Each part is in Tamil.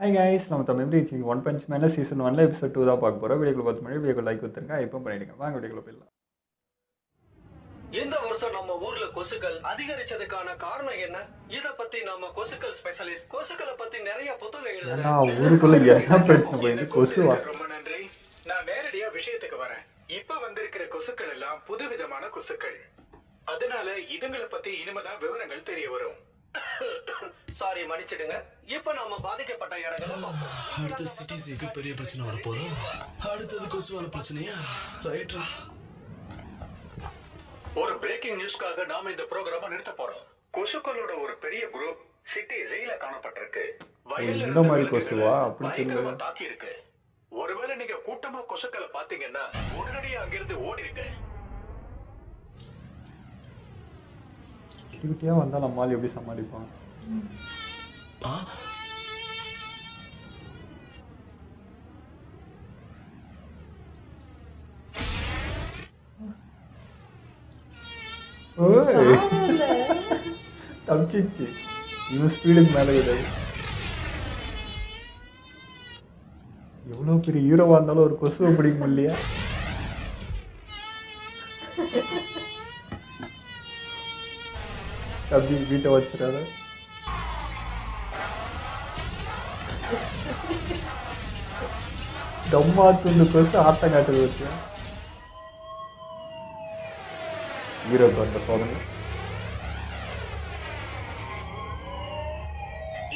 ஹாய் கைஸ், நம்ம தமிழ் எப்படி வச்சுக்கோங்க. ஒன் பஞ்ச் மேலே சீசன் 1 எபிசோட் 2 தான் பார்க்க போகிறோம். வீடியோக்குள்ள பார்த்து முன்னாடி வீடியோ லைக் கொடுத்துருங்க. இப்போ பண்ணிடுங்க. வாங்க வீடியோக்குள்ள போயிடலாம். இந்த வருஷம் நம்ம ஊர்ல கொசுக்கள் அதிகரிச்சதுக்கான காரணம் என்ன? இத பத்தி நம்ம கொசுக்கள் ஸ்பெஷலிஸ்ட் கொசுக்களை பத்தி நிறைய புத்தகம் ஏன்னா எழுதுறேன். ஊருக்குள்ள என்ன பிரச்சனை போயிட்டு கொசுவா. ரொம்ப நன்றி. நான் நேரடியா விஷயத்துக்கு வரேன். இப்ப வந்திருக்கிற கொசுக்கள் எல்லாம் புதுவிதமான கொசுக்கள். அதனால இதுங்களை பத்தி இனிமேதான் விவரங்கள் தெரிய வரும். சாரி, மன்னிச்சிடுங்க. இப்ப நாம பாதிக்கப்பட்ட இடங்களை பார்ப்போம். அடுத்த சிட்டிஸுக்கு பெரிய பிரச்சனை வரப்போதும். அடுத்தது கொசுவால பிரச்சனையா? ரைட்ரா. ஒரு பிரேக்கிங் நியூஸ்க்காக நாம இந்த ப்ரோக்ராம நிறுத்த போறோம். கொசுக்களோட ஒரு பெரிய குரூப் சிட்டி ஜெயில காணப்பட்டிருக்கு. வயல்ல இந்த மாதிரி கொசுவா? அப்படி பயங்கரமா சொல்லுங்க. தாக்கி இருக்கு. ஒருவேளை நீங்க கூட்டமா கொசுக்களை பாத்தீங்கன்னா உடனடியா அங்கிருந்து ஓடிருங்க. குட்டியா வந்தால் நம்மால் எப்படி சமாளிப்பான்? ஆ? ஓய், தப்பிச்சிச்சு. இவன் ஸ்பீடுக்கு மேலே கிடையாது. எவ்வளோ பெரிய ஹீரோவா இருந்தாலும் ஒரு கொசுவை பிடிக்க முடியலையா? தம்பி வீட்டை வச்சிடாத. கம்மா துண்டு கொசு ஆட்டம் காட்டுறது வச்சு ஹீரோ அந்த சோதனை.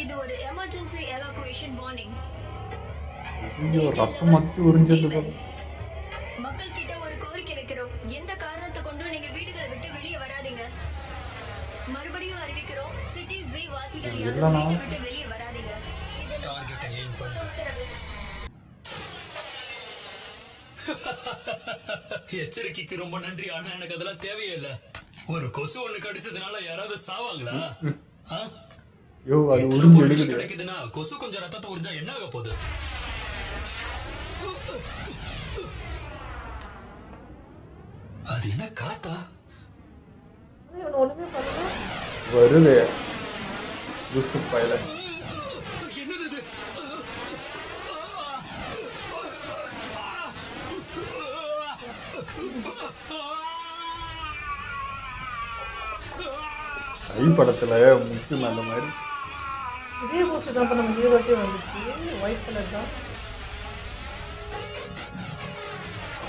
இது ஒரு எமர்ஜென்சி எவாக்குவேஷன் வார்னிங். ஐயோ, ரத்தம் மத்தி உறிஞ்சது போல. மக்கள் கிட்ட ஒரு கோரிக்கை வைக்கிறோம். எந்த காரணத்தை கொண்டும் நீங்க வீடுகளை விட்டு வெளியே வராதீங்க. மறுபடியும் அறிவிக்கிறோம், சிட்டி ஜி வாசிகள் யாரும் இல்லைனா? வீட்டை விட்டு வெளியே வராதீங்க. இது டார்கெட்டை aim பண்ணு. உத்தரவு. எச்சரிக்கைக்கு ரொம்ப நன்றி. ஆனா எனக்கு அதெல்லாம் தேவையே இல்ல. ஒரு கொசு ஒண்ணு கடிச்சதுனால யாராவது சாவாங்களா? ஆ? ஐயோ, அது இத்தனை உறிஞ்சு பொருட்கள் எடுக்குது. கிடைக்குதுன்னா கொசு கொஞ்சம் ரத்தத்தை உறிஞ்சா என்ன ஆக போகுது? அது என்ன காத்தா? வருது லூசு பயல. என்னது இது? ஐ படத்துல முக்கியம் அந்த மாதிரி. இதே போஸ்ட் தான் இப்போ நம்ம ஹீரோட்டே வந்துச்சு. ஒயிட் கலர் தான்.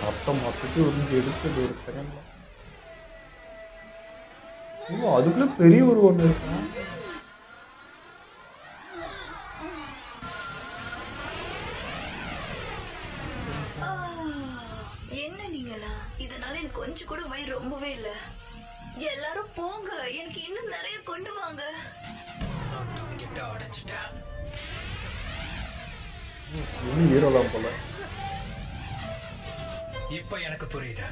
ரத்தம் மொத்தத்தையும் உறிஞ்சு எடுத்தது ஒரு செகண்ட்ல. ஓ, அதுக்குள்ள பெரிய ஒரு ஒண்ணு இருக்கா? என்ன நீங்களா? இதனால எனக்கு கொஞ்சம் கூட வயிறு ரொம்பவே இல்ல. எல்லாரும் போங்க, எனக்கு இன்னும் நிறைய கொண்டு வாங்க. நான் டார்கெட்ட அடைஞ்சிட்டேன். இவனும் ஹீரோ தான் போல. இப்ப எனக்கு புரியுது.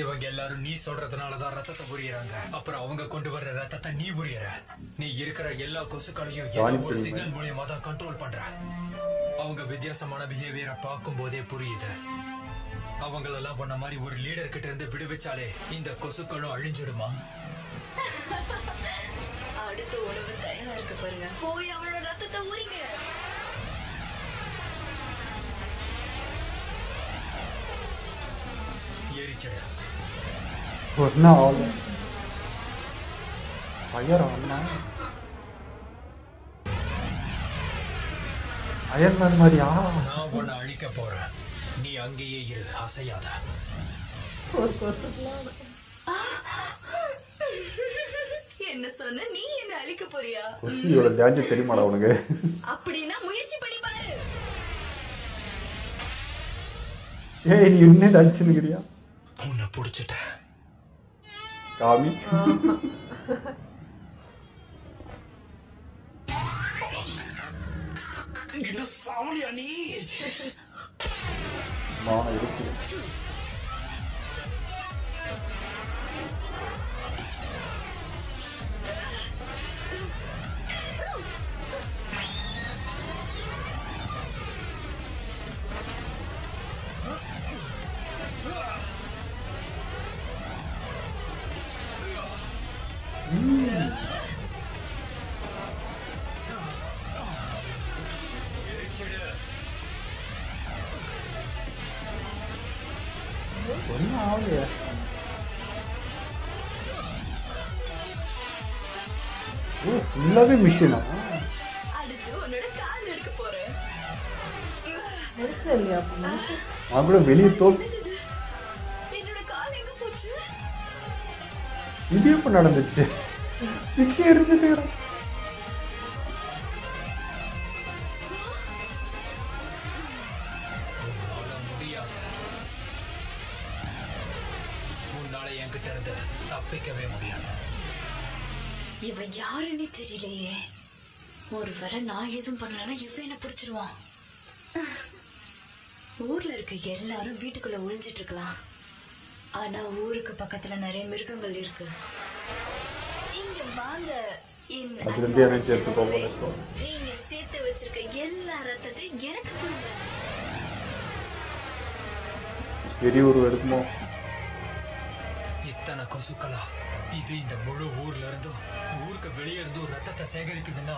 இவங்க எல்லாரும் நீ சொல்றதுனாலதான் ரத்தத்தை புரியறாங்க. அப்புறம் அவங்க கொண்டு வர்ற ரத்தத்தை நீ புரியற. நீ இருக்கிற எல்லா கொசுக்களையும் ஏதோ ஒரு சிக்னல் மூலியமா தான் கண்ட்ரோல் பண்ற. அவங்க வித்தியாசமான பிஹேவியரை பார்க்கும் போதே புரியுது. அவங்களெல்லாம் பண்ண மாதிரி ஒரு லீடர் கிட்ட இருந்து விடுவிச்சாலே இந்த கொசுக்களும் அழிஞ்சிடுமா? அடுத்த உணவு தயாரா இருக்கு பாருங்க. போய் அவனோட ரத்தத்தை ஊறிங்க. எரிச்சிடு. ஒன்னா ஆகும் ஃபயர் ஆனா அயர்மேன் மாதிரியா? நான் உன்னை அழிக்க போறேன். நீ அங்கேயே இரு, அசையாத. என்ன சொன்ன? நீ என்ன அழிக்க போறியா? கொசுயோட டேஞ்சர் தெரியுமாடா உனக்கு? அப்படின்னா முயற்சி பண்ணி பாரு. ஏய், நீ இன்னும் அடிச்சுன்னுக்கிறியா? உன்னை புடிச்சிட்டேன். காமி என்ன சாவலியா நீ? இருக்கு. ஓ ஃபுல்லாகவே மிஷினா? அடுத்து உன்னோட கால் இருக்க போறேன். மனுஷன் இல்லையா அப்போ மனுஷன்? நான் கூட வெளியே என்னோட கால் எங்க போச்சு? இது எப்போ நடந்துச்சு? சிக்கி இருந்துச்சு. உன்னால முடியாது. உன்னால என்கிட்ட இருந்து தப்பிக்கவே முடியாது. இவன் யாருன்னே தெரியலையே. ஒருவேளை நான் எதுவும் பண்ணலன்னா இவன் என்ன பிடிச்சிருவான். ஊர்ல இருக்க எல்லாரும் வீட்டுக்குள்ள ஒளிஞ்சிட்டு இருக்கலாம். ஆனா ஊருக்கு பக்கத்துல நிறைய மிருகங்கள் இருக்கு. இங்க வாங்க. அதுல இருந்து என்ன சேர்த்துக்கோ போல இப்போ. நீங்க சேர்த்து வச்சிருக்க எல்லா ரத்தத்தையும் எனக்கு கொடுங்க. பெரிய ஒரு எடுக்குமோ? இத்தனை கொசுக்களா? இது இந்த முழு ஊர்ல இருந்தும் ஊருக்கு வெளியே இருந்தும் ரத்தத்தை சேகரிக்குதுன்னா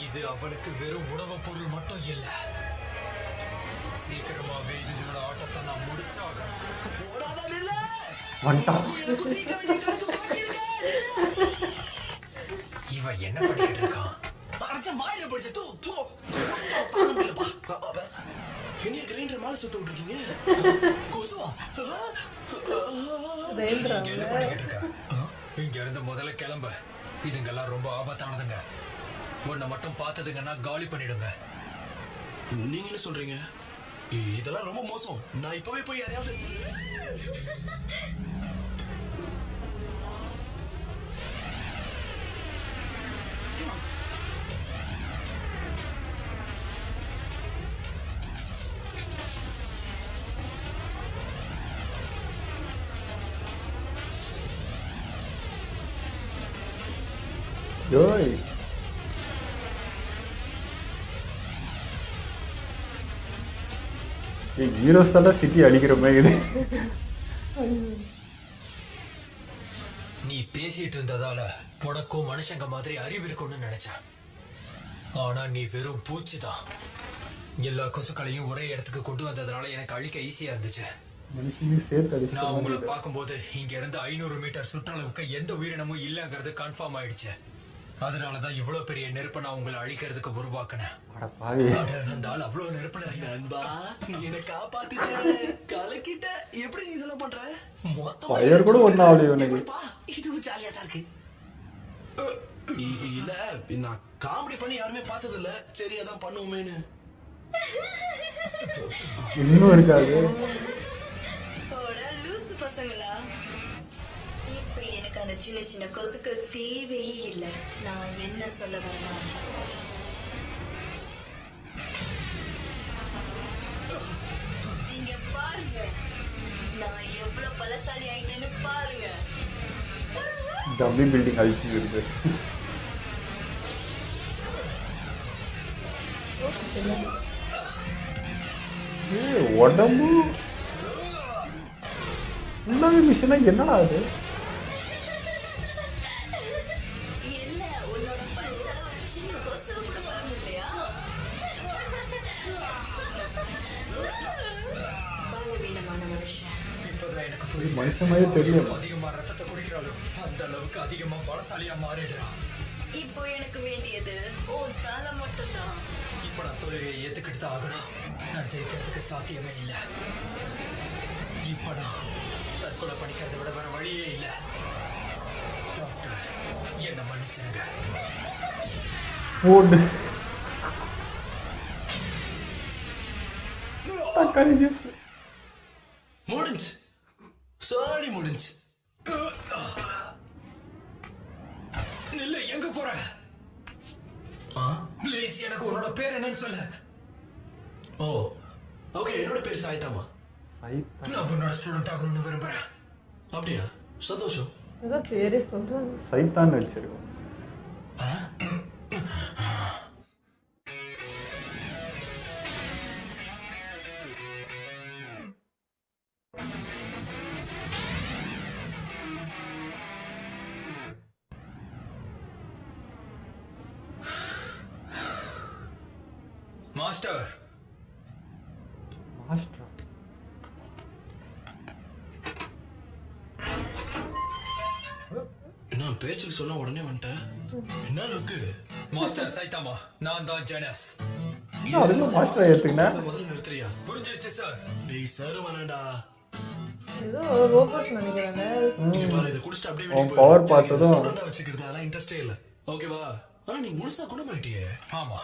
இது அவளுக்கு வெறும் உணவு பொருள் மட்டும் இல்ல. சீக்கிரமாவே இதுங்களோட ஆட்டத்தை நான் முடிச்சாகணும். வந்துட்டான். இவன் என்ன பண்ணிக்கிட்டு இருக்கான்? என்னைய கிரைண்டர் மேல சுத்த விட்டுருக்கீங்க? கொசுவா? இங்க என்ன பண்ணிக்கிட்டு இருக்க? இங்க இருந்து முதல்ல கிளம்ப. இதுங்கெல்லாம் ரொம்ப ஆபத்தானதுங்க. உன்னை மட்டும் பார்த்ததுங்கன்னா காலி பண்ணிடுங்க. நீங்க என்ன சொல்றீங்க? இதெல்லாம் ரொம்ப மோசம். நான் இப்பவே போய் யாரையாவது யோய் ஹீரோஸ் தான் சிட்டி அடிக்கிற மாதிரி. நீ பேசிட்டு இருந்ததால உனக்கும் மனுஷங்க மாதிரி அறிவு இருக்கும்னு நினைச்சேன். ஆனா நீ வெறும் பூச்சிதான். எல்லா கொசுக்களையும் ஒரே இடத்துக்கு கொண்டு வந்ததுனால எனக்கு அழிக்க ஈஸியா இருந்துச்சு. மனுஷனையும் சேர்த்து அடிச்சு நான் உங்களை பார்க்கும்போது இங்க இருந்து 500 மீட்டர் சுற்றளவுக்கு எந்த உயிரினமும் இல்லங்கிறது கன்ஃபார்ம் ஆயிடுச்சு. அதனாலதான் இவ்வளவு பெரிய நெருப்பை நான் உங்களை அழிக்கிறதுக்கு உருவாக்குனேன். அட பாவி. அந்த ஆள் அவ்வளவு நெருப்புல நண்பா, நீ என்ன காப்பாத்திட்ட, கலக்கிட்ட. எப்படி நீ இதெல்லாம் பண்ற? மொத்தமா ஃபயர் கூட ஒண்ணு ஆகலையே இவனுக்கு. எப்படிப்பா? இதுவும் ஜாலியா தான் இருக்கு. இல்ல, நான் காமெடி பண்ணி யாருமே பார்த்தது இல்ல. சரி அதான் பண்ணுவோமேனு. இன்னும் இருக்காது. லூசு பசங்களா, இப்ப எனக்கு அந்த சின்ன சின்ன கொசுக்கள் தேவையே இல்லை. நான் என்ன சொல்ல வரேன்னா, நீங்க பாருங்க, நான் எவ்வளவு பலசாலி ஆயிட்டேன்னு பாருங்க. டம்மி பில்டிங் அழிச்சு இருக்கு. உடம்பு ஃபுல்லாவே மிஷினா என்னடா அது? என்ன உன்னோட பஞ்சால ஒரு சின்ன கொசு கூட பண்ண இல்லையா? பலவீனமான மனுஷன். இப்பதான் எனக்கு புரியுது. மனுஷன் மாதிரி தெரியல. அதிகமா ரத்தத்தை குடிக்கிறாளோ அந்த அளவுக்கு அதிகமா பலசாலியா மாறிடுறான். இப்போ எனக்கு வேண்டியது உன் தலை மட்டும்தான். இப்ப நான் தோல்வியை ஏத்துக்கிட்டு தான் ஆகணும். நான் ஜெயிக்கிறதுக்கு சாத்தியமே இல்லை. இப்ப நான் தற்கொலை பண்ணிக்கிறத விட வேற வழியே இல்லை. டாக்டர், என்ன மன்னிச்சிருங்க. ஓடு தக்காளி ஜூஸ். முடிஞ்சு. சாரி முடிஞ்சு. இல்ல, எங்க போற? ப்ளீஸ் எனக்கு உன்னோட பேர் என்னன்னு சொல்லு. ஓ ஓகே, என்னோட பேர் சாய்தாமா. நான் உன்னோட ஸ்டூடெண்ட் ஆகணும்னு விரும்புறேன். அப்படியா? சந்தோஷம். அதான் பேரே சொல்றாங்க. சைத்தான் வச்சிருக்கோம். மாஸ்டர், மாஸ்டர் நான் பேச்சுக்கு சொன்ன உடனே வந்துட்டேன். என்ன லுக்கு? மாஸ்டர் சைதாமா, நான் தான் ஜெனஸ். அதுக்கு மாஸ்டர் ஏத்துக்கினேன். முதல்ல நிறுத்துறியா? புரிஞ்சிருச்சு சார். டேய் சார் வேணாடா. ஏதோ ரோபோட் நினைக்கிறேன். நீங்க பாரு இதை குடிச்சிட்டு அப்படியே அவன் வெளியே power போயிரு. பார்த்ததும் எனக்கு restaurant வச்சுக்கிறது அதெல்லாம் இன்ட்ரெஸ்டே இல்ல. ஓகேவா? ஆனா நீ முழுசா குணமாயிட்டியே. ஆமா,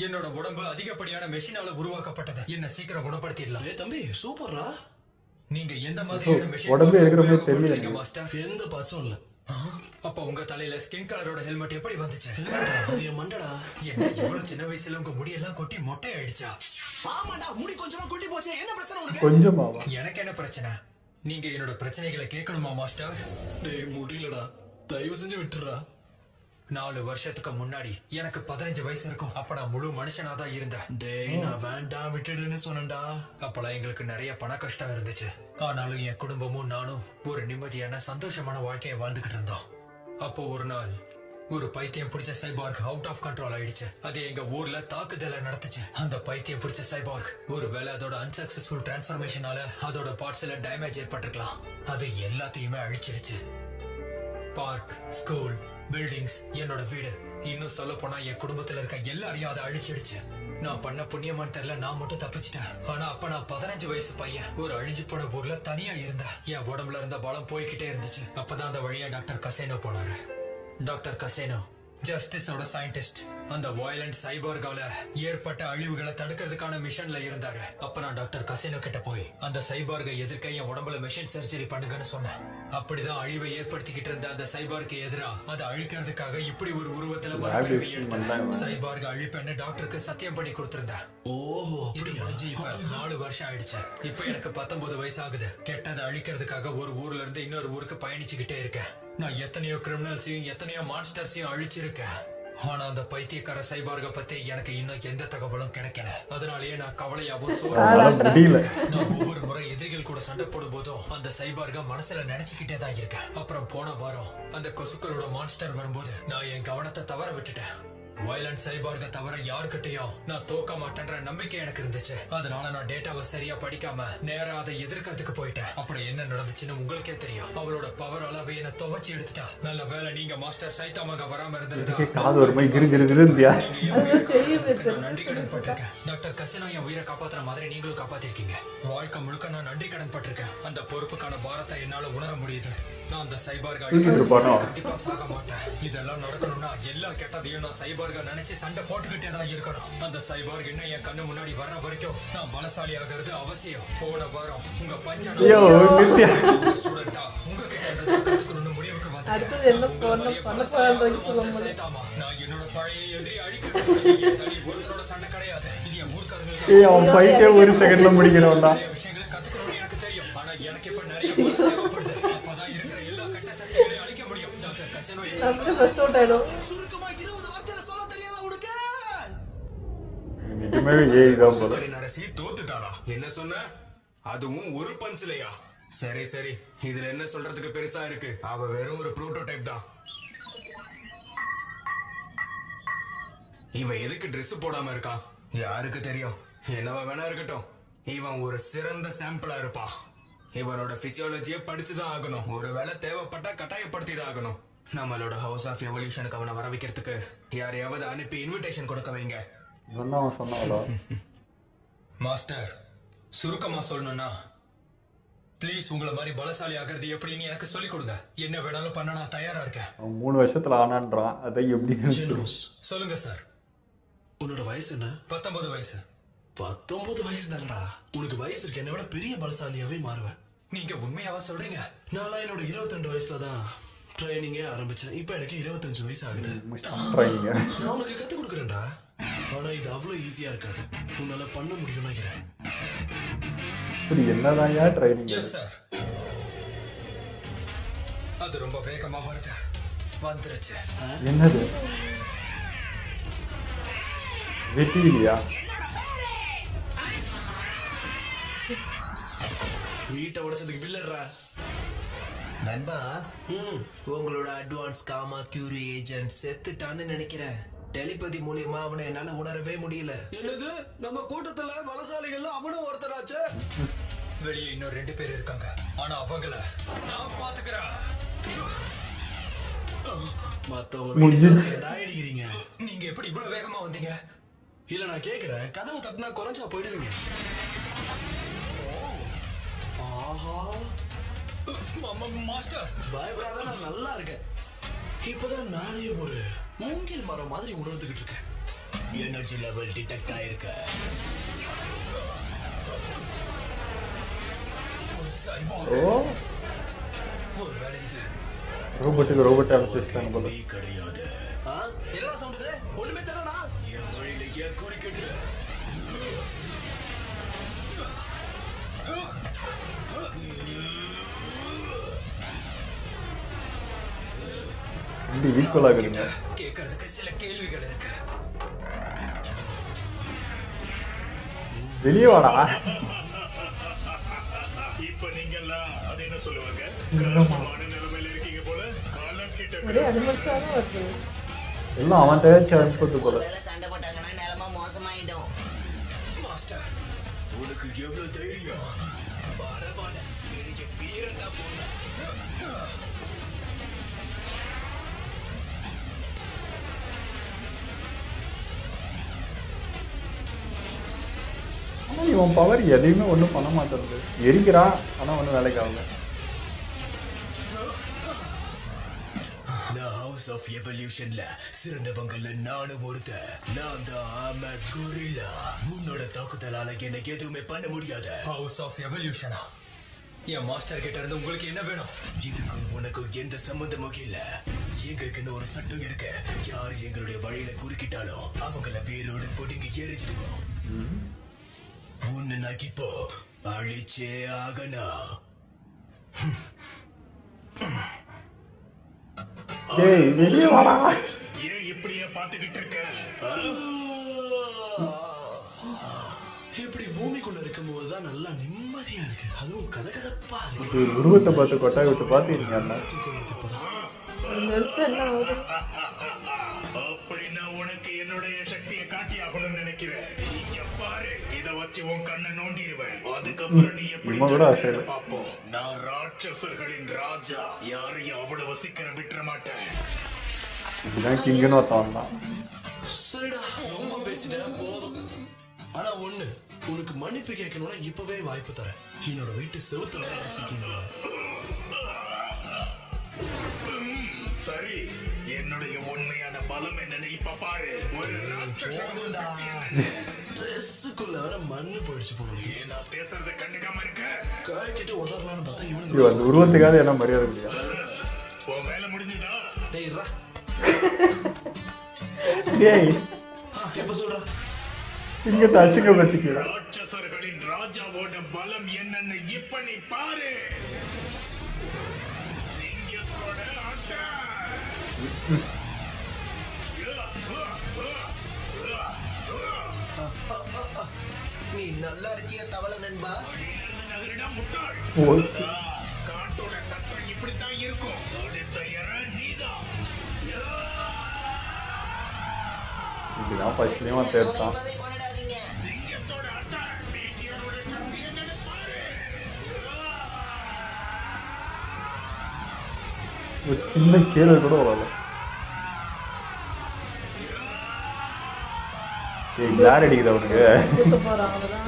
என்னோட உடம்பு அதிகப்படியான மெஷினால உருவாக்கப்பட்டது. என்ன சீக்கிரம் குணப்படுத்திடலாம். ஏய் தம்பி சூப்பர்ரா. நீங்க எந்த மாதிரியான மெஷின் உடம்பு இருக்கிற மாதிரி தெரியல தெரியல எனக்கு. மாஸ்டர்? எந்த பாட்ஸும் இல்ல. அப்ப உங்க தலையில ஸ்கின் கலரோட ஹெல்மெட் எப்படி வந்துச்சு? அது என் மண்டடா. என்ன இவ்வளவு சின்ன வயசுல உங்க முடியெல்லாம் கொட்டி மொட்டை ஆயிடுச்சா? ஆமாடா முடி கொஞ்சமா கொட்டி போச்சு. என்ன பிரச்சனை உனக்கு? கொஞ்சமாவா? எனக்கு என்ன பிரச்சனை? நீங்க என்னோட பிரச்சனைகளை கேட்கணுமா மாஸ்டர்? டேய் முடியலடா. தயவு செஞ்சு விட்டுறா. 4 வருஷத்துக்கு முன்னாடி எனக்கு 15 வயசு இருக்கும். அப்ப நான் முழு மனுஷனா தான் இருந்தேன். டேய் நான் வேண்டாம் விட்டுடுன்னு சொன்னேன்டா. அப்பெல்லாம் எங்களுக்கு நிறைய பண கஷ்டம் இருந்துச்சு. ஆனாலும் என் குடும்பமும் நானும் ஒரு நிம்மதியான சந்தோஷமான வாழ்க்கையை வாழ்ந்துகிட்டு இருந்தோம். அப்போ ஒரு நாள் ஒரு பைத்தியம் பிடிச்ச சைபார்க் அவுட் ஆஃப் கண்ட்ரோல் ஆயிடுச்சு. அது எங்க ஊர்ல தாக்குதலை நடத்துச்சு. அந்த பைத்தியம் பிடிச்ச சைபார்க் ஒருவேளை அதோட அன்சக்சஸ்ஃபுல் டிரான்ஸ்ஃபர்மேஷனால அதோட பார்ட்ஸ்ல டேமேஜ் ஏற்பட்டிருக்கலாம். அது எல்லாத்தையுமே அழிச்சிருச்சு. பார்க், ஸ்கூல், பில்டிங்ஸ், என்னோட வீடு, இன்னும் சொல்ல போனா என் குடும்பத்துல இருக்க எல்லாரையும் அதை அழிச்சிடுச்சு. நான் பண்ண புண்ணியமான்னு தெரியல, நான் மட்டும் தப்பிச்சிட்டேன். ஆனா அப்ப நான் 15 வயசு பையன் ஒரு அழிஞ்சு போன ஊர்ல தனியா இருந்தேன். என் உடம்புல இருந்த பலம் போய்கிட்டே இருந்துச்சு. அப்பதான் அந்த வழியா டாக்டர் கசேனோ போனாரு. டாக்டர் கசேனோ ஜஸ்டிஸோட சயின்டிஸ்ட். அந்த வயலண்ட் சைபர்கால ஏற்பட்ட அழிவுகளை தடுக்கிறதுக்கான மிஷன்ல இருந்தாரு. அப்ப நான் டாக்டர் கசேனோ கிட்ட போய் அந்த சைபார்கை எதிர்க்க என் உடம்புல மெஷின் சர்ஜரி பண்ணுங்கன்னு சொன்னேன். அப்படிதான் அழிவை ஏற்படுத்திக்கிட்டு இருந்த அந்த சைபார்க்கு எதிரா அதை அழிக்கிறதுக்காக இப்படி ஒரு உருவத்துல மறுபிறவி எடுத்தேன். சைபார்க அழிப்பேன்னு டாக்டருக்கு சத்தியம் பண்ணி கொடுத்திருந்தேன். ஓஹோ இது முடிஞ்சு இப்ப 4 வருஷம் ஆயிடுச்சு. இப்ப எனக்கு 19 வயசு ஆகுது. கெட்டதை அழிக்கிறதுக்காக ஒரு ஊர்ல இருந்து இன்னொரு ஊருக்கு பயணிச்சுக்கிட்டே இருக்கேன். நான் எத்தனையோ கிரிமினல்ஸையும் எத்தனையோ மான்ஸ்டர்ஸையும் அழிச்சிருக்கேன். ஆனா அந்த பைத்தியக்கார சைபார்க பத்தி எனக்கு இன்னும் எந்த தகவலும் கிடைக்கல. அதனாலேயே நான் கவலையாவும் முடியல. நான் ஒவ்வொரு முறை எதிரிகள் கூட சண்டை போடும் போதும் அந்த சைபார்க மனசுல நினைச்சுக்கிட்டே தான் இருக்கேன். அப்புறம் போன வாரம் அந்த கொசுக்களோட மான்ஸ்டர் வரும்போது நான் என் கவனத்தை தவற விட்டுட்டேன். வயலண்ட் சைபார்க தவிர யாருக்கிட்டையும் நான் தோக்க மாட்டேன்ற நம்பிக்கை எனக்கு இருந்துச்சு. அதனால நான் டேட்டாவை சரியா படிக்காம நேரா அதை எதிர்க்கிறதுக்கு போயிட்டேன். அப்புறம் என்ன நடந்துச்சுன்னு உங்களுக்கே தெரியும். அவளோட பவர் அளவு என்ன துவச்சி எடுத்துட்டா. நல்ல வேலை நீங்க மாஸ்டர் சைதாமாக வராம இருந்திருந்தா காது ஒரு மாதிரி கிருந்தியா. நான் நன்றி கடன் பட்டிருக்கேன். டாக்டர் கசினோ என் உயிரை காப்பாத்துற மாதிரி நீங்களும் காப்பாத்திருக்கீங்க. வாழ்க்கை முழுக்க நான் நன்றி கடன் பட்டிருக்கேன். அந்த பொறுப்புக்கான பாரத்தை என்னால உணர முடியுது. நான் அந்த சைபார்க கண்டிப்பா சாக மாட்டேன். இதெல்லாம் நடக்கணும்னா எல்லா கெட்டதையும் நான் சைபார்க நினைச்சு சண்டை போட்டுக்கிட்டே தான் இருக்கணும். அந்த சைபார்க் இன்னும் என் கண்ணு முன்னாடி வர்ற வரைக்கும் நான் பலசாலி ஆகிறது அவசியம். போன வாரம் உங்க ஸ்டூடெண்டா உங்ககிட்ட இருந்து கத்துக்கணும்னு முடிவுக்கு வந்துட்டேன். நான் என்னோட பழைய எதிரி அழிக்க ஒருத்தரோட சண்டை கிடையாது. இது என் ஊர்க்காரங்களுக்கு ஒரு செகண்ட்ல முடிக்கிறோம்டா. விஷயங்களை கத்துக்கணும்னு எனக்கு தெரியும். ஆனா எனக்கு இப்ப நிறைய தேவைப்படுது. அப்பதான் இருக்கிற எல்லா கெட்ட சக்திகளையும் அழிக்க முடியும். டாக்டர் கசேனோ சுருக்கமா 20 வார்த்தையில சொல்ல தெரியாதா உனக்கு? நிஜமாவே இதான் போல. நரசி தோத்துட்டாளா? என்ன சொன்ன? அதுவும் ஒரு பஞ்ச்லையா? சரி சரி, இதுல என்ன சொல்றதுக்கு பெருசா இருக்கு? அவ வெறும் ஒரு புரோட்டோடைப் தான். இவன் எதுக்கு Dress போடாம இருக்கான் யாருக்கு தெரியும்? என்னவா வேணா இருக்கட்டும், இவன் ஒரு சிறந்த சாம்பிளா இருப்பா. இவனோட பிசியாலஜியை படிச்சுதான் ஆகணும். ஒருவேளை தேவைப்பட்டா கட்டாயப்படுத்தி தான் ஆகணும். நம்மளோட ஹவுஸ் ஆஃப் எவல்யூஷனுக்கு அவனை வர வைக்கிறதுக்கு யாரையாவது அனுப்பி இன்விடேஷன் கொடுக்க வைங்க. சொன்னாங்களா? மாஸ்டர், சுருக்கமா சொல்லணும்னா ப்ளீஸ் உங்களை மாதிரி பலசாலி ஆகிறது எப்படின்னு எனக்கு சொல்லிக் கொடுங்க. என்ன வேணாலும் பண்ண நான் தயாரா இருக்கேன். 3 வருஷத்துல ஆனான்றான். அதை எப்படி சொல்லுங்க சார். உன்னோட வயசு என்ன? 19 வயசு. 19 வயசு தானடா. உனக்கு வயசு இருக்கு, என்னை விட பெரிய பலசாலியாவே மாறுவேன். நீங்க உண்மையாவா சொல்றீங்க? நான் என்னோட 22 வயசுல தான் ட்ரைனிங்கே ஆரம்பிச்சேன். இப்ப எனக்கு 25 வயசு ஆகுது. நான் உனக்கு கத்து கொடுக்குறேன்டா. ஆனா இது அவ்வளவு ஈஸியா இருக்காது. உன்னால பண்ண முடியும் நினைக்கிறேன். என்னதான் ட்ரைனிங்? Yes sir. அது ரொம்ப வேகமா வருது. வந்துருச்சு. என்னது? வெட்டி இல்லையா? வீட்டை உடச்சதுக்கு பில்லடுறா. நண்பா, உங்களோட அட்வான்ஸ் காமா கியூரி ஏஜென்ட் செத்துட்டான்னு நினைக்கிறேன். டெலிபதி மூலியமா அவனை என்னால உணரவே முடியல. என்னது? நம்ம கூட்டத்துல பலசாலிகள் அவனும் ஒருத்தராச்சு. வெளியே இன்னும் 2 பேர் இருக்காங்க. ஆனா அவங்கள நான் பாத்துக்கிறேன். மத்தவங்க முடிஞ்சிருச்சு. வீட்டுக்கு ஏன்டா இடிக்கிறீங்க? நீங்க எப்படி இவ்வளவு வேகமா வந்தீங்க? இல்ல நான் கேக்குறேன், கதவு தட்டினா குறைஞ்சா போயிடுவீங்க. ஆஹா, மாஸ்டர், பயப்படாத, நான் நல்லா இருக்கேன். இப்பதான் நானே ஒரு மூங்கில் மரம் மாதிரி உணர்ந்துகிட்டு இருக்கேன். எனர்ஜி லெவல் டிடெக்ட் ஆயிருக்க. ஒரு சைபோர்க். ஓ ஒரு வேலை இது ரோபோட்டுக்கு ரோபோட்டை அனுப்பிச்சிருக்காங்க போல. நீ கிடையாது. ஆ, என்னடா சவுண்ட் இது? ஒண்ணுமே தெரியலடா. என் வழியில ஏன் குறுக்கிட்டு? இப்படி ஈக்குவல் ஆகுதுங்க. கேட்கறதுக்கு சில கேள்விகள் இருக்கு. வெளியே வாடா. இப்ப நீங்க எல்லாம் அது என்ன சொல்லுவாங்க, கஷ்டமான நிலைமையில இருக்கீங்க போல. காலம் கிட்ட ஒரே அனிமல்ஸாக தான் வருது. எல்லாம் அவன் தயாரிச்சு அனுப்புறது போல. சண்டை போட்டாங்கன்னா நிலமா மோசமாயிடும். மாஸ்டர், உனக்கு எவ்வளவு தைரியம்? பரவாயில்ல, எனக்கு வீரத்தா போன. ஆனா இவன் பவர் எதையுமே ஒன்றும் பண்ண மாட்டேங்குது. எரிக்கிறான் ஆனா ஒன்றும் வேலைக்கு ஆகல. நான் ஹவுஸ் ஆஃப் எவல்யூஷன்ல சிறந்தவங்கல்ல நானும் ஒருத்தன். நான் தான் ஆமட் கொரில்லா. உன்னோட தாக்குதலால எனக்கு எதுவுமே பண்ண முடியாது. ஹவுஸ் ஆஃப் எவல்யூஷனா? என் மாஸ்டர் கிட்ட இருந்து உங்களுக்கு என்ன வேணும்? இதுக்கும் உனக்கும் எந்த சம்பந்தமும் இல்ல. எங்களுக்குன்னு ஒரு சட்டம் இருக்கு. யாரு எங்களுடைய வழியில குறுக்கிட்டாலும் அவங்கள வேரோடு பொடிங்க எரிச்சிடுவோம். உன்னை நான் இப்போ அழிச்சே ஆகணும். டேய் வெளியே வாடா. ஏன் இப்படியே பாத்துக்கிட்டு இருக்க? இப்படி பூமிக்குள்ள இருக்கும்போது தான் நல்லா நிம்மதியா இருக்கு. அதுவும் கதகதப்பா இருக்கு. இது உருவத்தை பார்த்து கொட்டாய் விட்டு பார்த்துருக்கீங்க. தூக்கம் வருது இப்பதான். நெல்சன் என்ன ஆகுது? அப்படின்னா உனக்கு என்னுடைய சக்தியை காட்டி ஆகணும்னு நினைக்கிறேன். இங்க பாரு, இத வச்சு உன் கண்ணை நோண்டிடுவேன். அதுக்கப்புறம் நீ எப்படி இவன் கூட ஆசை இல்லை. பாப்போம். நான் ராட்சசர்களின் ராஜா. யாரையும் அவ்வளவு சீக்கிரம் விட்டுற மாட்டேன். இதுதான் கிங்குன்னு ஒருத்தன் வந்தான். சரிடா, ரொம்ப பேசிட்டேன், போதும். ஆனா ஒண்ணு, உனக்கு மன்னிப்பு கேட்கணும்னா இப்பவே வாய்ப்பு தரேன். என்னோட வீட்டு செவுத்துல வசிக்கீங்களா? சரி, என்னுடைய உண்மையான பலம் என்னன்னு இப்ப பாரு. ஒரு போதும்டா. ட்ரெஸ்ஸுக்குள்ள வர மண்ணு போயிடுச்சு போல. நான் பேசுறத கண்டுக்காம இருக்க. காய்கிட்டு உதறலான்னு பார்த்தா ஐயோ, இவனுக்கு அந்த உருவத்துக்காக என்ன மரியாதை முடியாது. உன் வேலை முடிஞ்சுதா? டேய் ரா. டேய் எப்ப சொல்றா? இங்க தச்சுங்க பத்திக்கிறா. ராட்சசர்களின் ராஜாவோட பலம் என்னன்னு இப்ப நீ பாரு. சிங்கத்தோட ஆட்டம். நீ நல்லா இருக்கிய தவளை நண்பா. நகரிடா முட்டாள். போச்சு. காட்டோட சட்டம் இப்படித்தான் இருக்கும். அடுத்த இற நீதான். இப்படிதான் ஃபர்ஸ்ட்லயும் தேர்த்தான். இப்பவே கொண்டாடாதீங்க. சிங்கத்தோட ஆட்டம். மீட்டியரோட சக்தி என்னன்னு பாரு. ஒரு சின்ன கீழே கூட வரல. ஏய் கிளார் அடிக்குது அவனுக்கு. குத்த போறான் அவ்வளோதான்.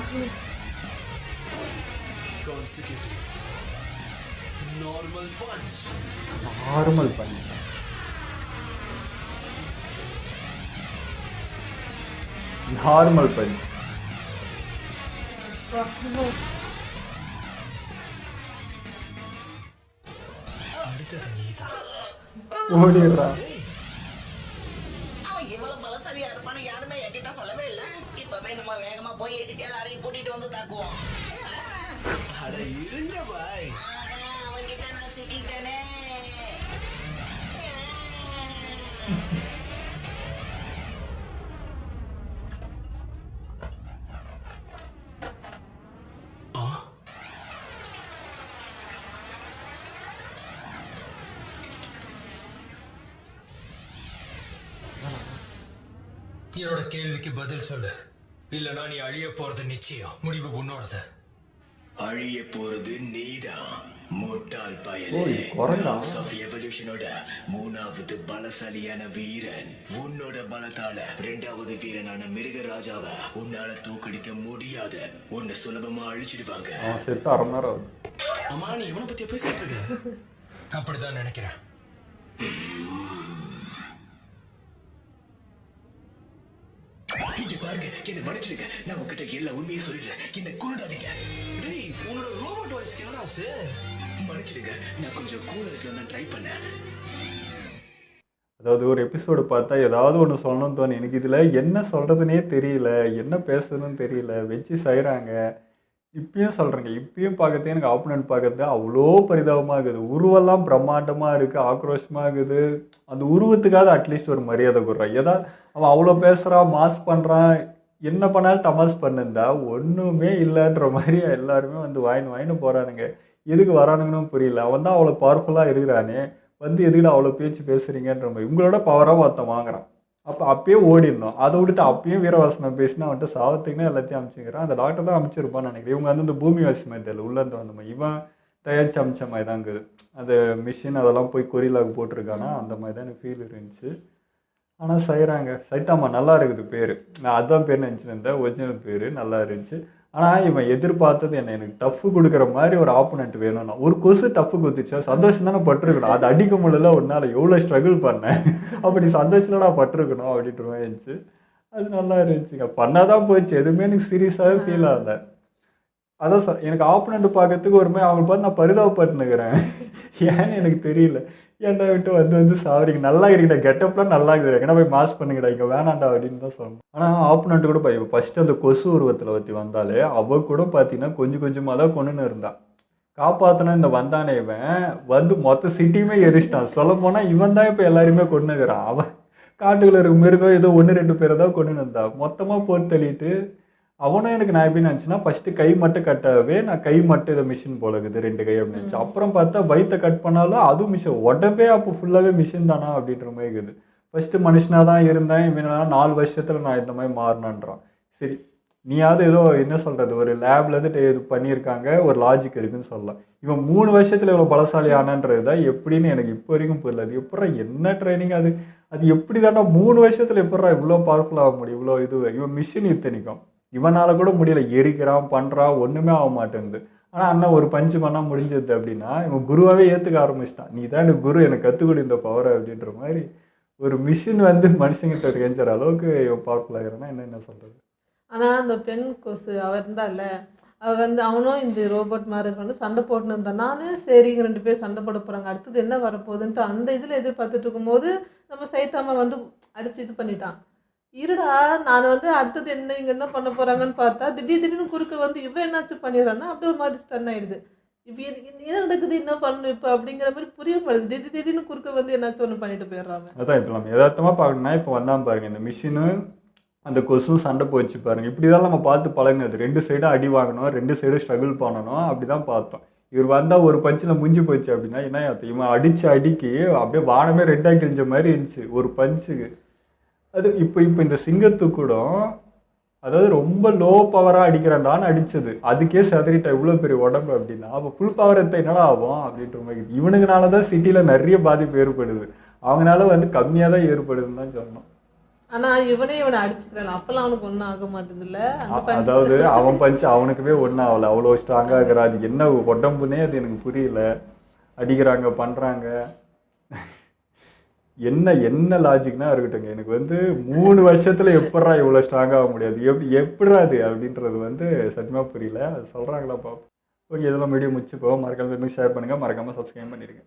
Consecutive. Normal punch. நார்மல் பண்ணி. நார்மல் பண்ணி. அடுத்தது நீதான். ஓடிடுறா. அவன் இவ்வளவு பலசாலியா இருப்பான்னு யாருமே என்கிட்ட சொல்லவே இல்ல. இப்பவே நம்ம வேகமா போய் எல்லாரையும் கூட்டிட்டு வந்து தாக்குவோம். அட இருங்க பாய். ஆஹா, அவன்கிட்ட நான் சிக்கிட்டேனே. ஆ, என்னோட கேள்விக்கு பதில் சொல்லு. இல்லனா நீ அழிய போறது நிச்சயம். முடிவு உன்னோடது. அழிய போறது நீதான் முட்டாள் ஓ பயலே. இது குரங்கா House of Evolutionோட 3வது பலசாலியான வீரன். உன்னோட பலத்தால 2வது வீரனான மிருகராஜாவை உன்னால தூக்கடிக்க முடியாது. உன்னை சுலபமா அழிச்சிடுவாங்க. அவன் செத்து 1/2 மணி நேரம் ஆகுது. அம்மா நீ இவனை பத்தியா பேசிட்டு இருக்க? அப்படிதான் நினைக்கிறேன். இங்க பாருங்க, என்ன மன்னிச்சிடுங்க. நான் உங்ககிட்ட எல்லா உண்மையும் சொல்லிடுறேன். என்ன கொண்டாதீங்க. டேய் உன்னோட ரோபோட் வாய்ஸ்க்கு என்னடா ஆச்சு? மன்னிச்சிடுங்க, நான் கொஞ்சம் கூலா இருக்கலாம் ட்ரை பண்ணேன். அதாவது ஒரு எபிசோடு பார்த்தா ஏதாவது ஒன்று சொல்லணும்னு தோணும். எனக்கு இதில் என்ன சொல்கிறதுனே தெரியல, என்ன பேசுறதுன்னு தெரியல, வச்சு செய்கிறாங்க. இப்பயும் சொல்கிறேங்க, இப்பயும் பார்க்கறதே எனக்கு ஆப்போனன்ட் பார்க்கறது அவ்வளோ பரிதாபமாக இருக்குது. உருவெல்லாம் பிரம்மாண்டமாக இருக்குது, ஆக்ரோஷமாக இருக்குது. அந்த உருவத்துக்காக அட்லீஸ்ட் ஒரு மரியாதை கொடுறான். ஏதாவது அவன் அவ்வளோ பேசுகிறான், மாஸ் பண்ணுறான், என்ன பண்ணாலும் டமாஸ் பண்ணிருந்தா ஒன்றுமே இல்லைன்ற மாதிரி எல்லாருமே வந்து வாயின்னு போகிறானுங்க. எதுக்கு வரானுங்கன்னு புரியல. அவன் தான் அவ்வளோ பவர்ஃபுல்லாக இருக்கிறானே, வந்து எதுக்கிட்ட அவ்வளோ பேச்சு பேசுகிறீங்கன்ற மாதிரி. உங்களோட பவராக ஒருத்தன் வாங்குறான். அப்பயே ஓடிடணும். அதை விட்டுட்டு அப்பயும் வீரவாசனம் பேசினா வந்துட்டு சாவத்துக்குன்னு எல்லாத்தையும் அனுப்பிச்சுக்கிறான். அந்த டாக்டர் தான் அனுப்பிச்சிருப்பான்னு நினைக்கிறேன். இவங்க வந்து இந்த பூமி வாசி மாதிரி தெரியல, உள்ளேருந்து வந்த மாதிரி இவன் தயாரிச்சு அமிச்ச மாதிரி தான் இருக்குது. அந்த மிஷின் அதெல்லாம் போய் கொரிலாவுக்கு போட்டிருக்கானா அந்த மாதிரி தான் எனக்கு ஃபீல் இருந்துச்சு. ஆனால் செய்கிறாங்க. சைத்தாமா நல்லா இருக்குது பேர். நான் அதுதான் பேர் நினச்சிருந்தேன், ஒரிஜினல் பேர் நல்லா இருந்துச்சு. ஆனால் இவன் எதிர்பார்த்தது எனக்கு டஃப்பு கொடுக்குற மாதிரி ஒரு ஆப்போனண்ட் வேணும்னா. ஒரு கொசு டஃப்பு கொடுத்துச்சா சந்தோஷம் தானே பட்டிருக்கணும். அது அடிக்க முடியல ஒன்றால் எவ்வளோ ஸ்ட்ரகிள் பண்ணேன், அப்படி சந்தோஷம்லாம் நான் பட்டிருக்கணும் அப்படின்ற மாதிரி இருந்துச்சு. அது நல்லா இருந்துச்சுங்க. பண்ணாதான் போயிடுச்சு, எதுவுமே எனக்கு சீரியஸாகவே ஃபீல் ஆகலை. அதான் எனக்கு ஆப்போனண்ட் பார்க்கறதுக்கு ஒரு மாதிரி அவங்க பார்த்து நான் பரிதாபப்பட்டுனுக்கிறேன். ஏன்னு எனக்கு தெரியல. ஏன்டா விட்டு வந்து சாவரிங்க, நல்லா இருக்கீடா, கெட்டப்லாம் நல்லா இருக்குது, எங்கன்னா போய் மாஸ் பண்ணுங்கடா, இங்கே வேணாண்டா அப்படின்னு தான் சொல்லணும். ஆனால் ஆப்போனண்ட் கூட இப்போ ஃபஸ்ட்டு அந்த கொசு உருவத்தில் பற்றி வந்தாலே அவ கூட பார்த்தீங்கன்னா கொஞ்சம் கொஞ்சமாக தான் கொண்டுன்னு இருந்தான். காப்பாற்றினா இந்த வந்தானே இவன் வந்து மொத்த சிட்டியுமே எரிச்சிட்டான். சொல்ல போனால் இவன் தான் இப்போ எல்லாருமே கொண்டுக்கிறான். அவன் காட்டுக்குள்ள இருக்க மிருகம் ஏதோ 1-2 பேரை தான் கொண்டுன்னு இருந்தான். மொத்தமாக போட்டு தள்ளிட்டு அவனும் எனக்கு நான் எப்படி நினச்சின்னா ஃபஸ்ட்டு கை மட்டும் கட்டவே நான் கை மட்டும் இதை மிஷின் போல இருக்குது 2 கை அப்படின்னு நினச்சி. அப்புறம் பார்த்தா வயிற்றை கட் பண்ணாலும் அதுவும் மிஷின், உடம்பே அப்போ ஃபுல்லாகவே மிஷின் தானா அப்படின்ற மாதிரி இருக்குது. ஃபஸ்ட்டு மனுஷனாக தான் இருந்தேன், இவனா 4 வருஷத்தில் நான் இந்த மாதிரி மாறினான்றான். சரி நீயாவது ஏதோ என்ன சொல்கிறது ஒரு லேப்லேருந்து இது பண்ணியிருக்காங்க, ஒரு லாஜிக் இருக்குதுன்னு சொல்லலாம். இவன் 3 வருஷத்தில் இவ்வளோ பலசாலி ஆனான்றது தான் எப்படின்னு எனக்கு இப்போ வரைக்கும் புரியல. அது எப்படா என்ன ட்ரைனிங் அது எப்படி தாண்டா 3 வருஷத்தில் எப்படா இவ்வளோ பவர்ஃபுல்லாக முடியும், இவ்வளோ இது இவன் மிஷின் இத்தனைக்கும் இவனால் கூட முடியல, எரிக்கிறான் பண்ணுறான் ஒன்றுமே ஆக மாட்டேங்குது. ஆனால் அண்ணன் ஒரு பஞ்சு பண்ணால் முடிஞ்சது அப்படின்னா இவன் குருவாகவே ஏற்றுக்க ஆரம்பிச்சிட்டான். நீ தான் எனக்கு குரு, எனக்கு கற்றுக் கொடு இந்த பவரை அப்படின்ற மாதிரி. ஒரு மிஷின் வந்து மனுஷங்கிட்ட கெஞ்சுற அளவுக்கு இவன் பவர்ஃபுல்லாக இருக்கிறான்னா என்ன சொல்கிறது. ஆனால் அந்த பெண் கொசு அவர் இருந்தால அவள் வந்து அவனும் இந்த ரோபோட் மாதிரி வந்து சண்டை போட்டுன்னு இருந்தான். நானும் சரிங்க 2 பேர் சண்டை போட போகிறாங்க, அடுத்தது என்ன வரப்போகுதுன்ட்டு அந்த இதில் எதிர்பார்த்துட்டு இருக்கும்போது நம்ம சைத்தாமா வந்து அடிச்சு இது பண்ணிட்டான். இருடா நான் வந்து அடுத்தது என்ன இங்கே என்ன பண்ண போகிறாங்கன்னு பார்த்தா திடீர்னு குறுக்க வந்து இவன் என்னாச்சும் பண்ணிடுறான்னா அப்படியே ஒரு மாதிரி ஸ்டன் ஆகிடுது. இப்போ என்ன நடக்குது, என்ன பண்ணணும் இப்போ அப்படிங்கிற மாதிரி புரியப்படுது. திடீர்னு குறுக்க வந்து என்னாச்சும் ஒன்று பண்ணிட்டு போயிடுறாங்க. அதான் இப்போ நம்ம யதார்த்தமாக பார்க்கணும்னா இப்போ வந்தான் பாருங்க, இந்த மிஷினு அந்த கொசும் சண்டை போச்சு பாருங்க. இப்படி தான் நம்ம பார்த்து பழகினது. 2 சைடும் அடி வாங்கணும், 2 சைடும் ஸ்ட்ரகிள் பண்ணணும், அப்படி தான் பார்த்தோம். இவர் வந்தால் ஒரு பஞ்சில் முடிஞ்சு போச்சு அப்படின்னா என்ன இவன் அடித்து அடிக்கி அப்படியே வானமே 2ஆக கிழிஞ்ச மாதிரி இருந்துச்சு ஒரு பஞ்சுக்கு. அது இப்போ இந்த சிங்கத்து கூட அதாவது ரொம்ப லோ பவராக அடிக்கிறான்டான்னு அடித்தது அதுக்கே செதறிட்டா இவ்வளோ பெரிய உடம்பு அப்படின்னா அப்போ ஃபுல் பவர் எடுத்த என்னடா ஆகும் அப்படின்ற மாதிரி. இவனுங்கனால தான் சிட்டியில் நிறைய பாதிப்பு ஏற்படுது, அவங்களால வந்து கம்மியாக தான் ஏற்படுதுன்னு தான் சொல்லணும். ஆனால் இவனே இவனை அடிச்சுக்கிறான், அப்பெல்லாம் அவனுக்கு ஒன்றும் ஆக மாட்டேங்குதுல்ல. அதாவது அவன் பஞ்சு அவனுக்குமே ஒன்றும் ஆகலை, அவ்வளோ ஸ்ட்ராங்காக இருக்கிறா. அது என்ன உடம்புனே அது எனக்கு புரியல. அடிக்கிறாங்க பண்ணுறாங்க, என்ன லாஜிக்னா இருக்கட்டுங்க. எனக்கு வந்து 3 வருஷத்துல எப்படா இவ்வளோ ஸ்ட்ராங்காக முடியாது, எப்படிடா அது அப்படின்றது வந்து சத்தியமாக புரியல. அது சொல்கிறாங்களா பார்ப்போம். ஓகே, இதெல்லாம் வீடியோ முடிச்சுப்போம். மறக்காம ஷேர் பண்ணுங்கள், மறக்காமல் சப்ஸ்கிரைப் பண்ணிடுங்க.